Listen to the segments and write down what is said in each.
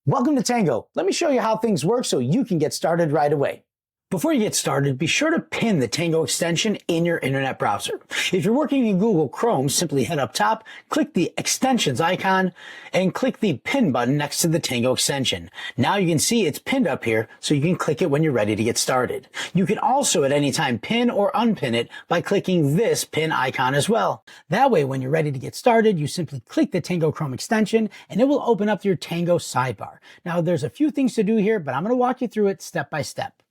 Welcome to Tango. Let me show you how things work so you can get started right away. Before you get started, be sure to pin the Tango extension in your internet browser. If you're working in Google Chrome, simply head up top, click the extensions icon, and click the pin button next to the Tango extension. Now you can see it's pinned up here, so you can click it when you're ready to get started. You can also at any time pin or unpin it by clicking this pin icon as well. That way, when you're ready to get started, you simply click the Tango Chrome extension, and it will open up your Tango Sidebar. Now, there's a few things to do here, but I'm going to walk you through it step by step.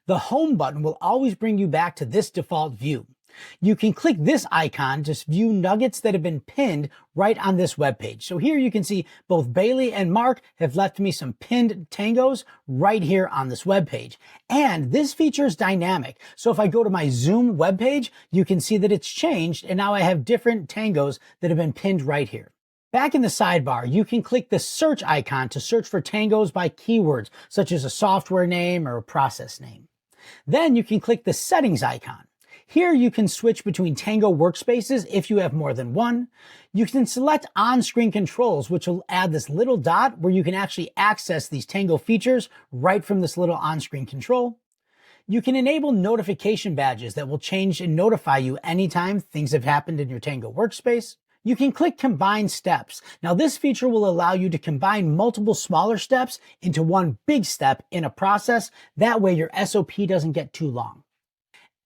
The home button will always bring you back to this default view. You can click this icon to view nuggets that have been pinned right on this web page. So here you can see both Bailey and Mark have left me some pinned tangos right here on this web page. And this feature is dynamic. So if I go to my Zoom web page, you can see that it's changed and now I have different tangos that have been pinned right here. Back in the sidebar, you can click the search icon to search for tangos by keywords, such as a software name or a process name. Then you can click the settings icon. Here you can switch between Tango workspaces if you have more than one. You can select on-screen controls, which will add this little dot where you can actually access these Tango features right from this little on-screen control. You can enable notification badges that will change and notify you anytime things have happened in your Tango workspace. You can click Combine Steps. Now this feature will allow you to combine multiple smaller steps into one big step in a process. That way your SOP doesn't get too long.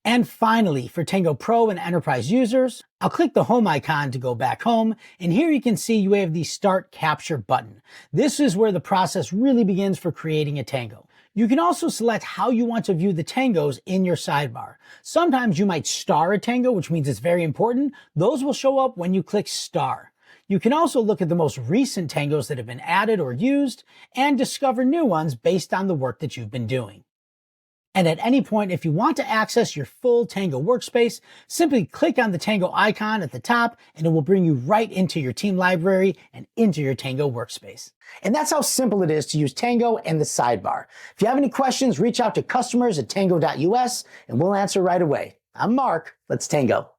And finally, for Tango Pro and Enterprise users, I'll click the home icon to go back home. And here you can see you have the Start Capture button. This is where the process really begins for creating a Tango. You can also select how you want to view the tangos in your sidebar. Sometimes you might star a tango, which means it's very important. Those will show up when you click star. You can also look at the most recent tangos that have been added or used and discover new ones based on the work that you've been doing. And at any point, if you want to access your full Tango workspace, simply click on the Tango icon at the top and it will bring you right into your team library and into your Tango workspace. And that's how simple it is to use Tango and the sidebar. If you have any questions, reach out to customers@tango.us and we'll answer right away. I'm Mark. Let's Tango.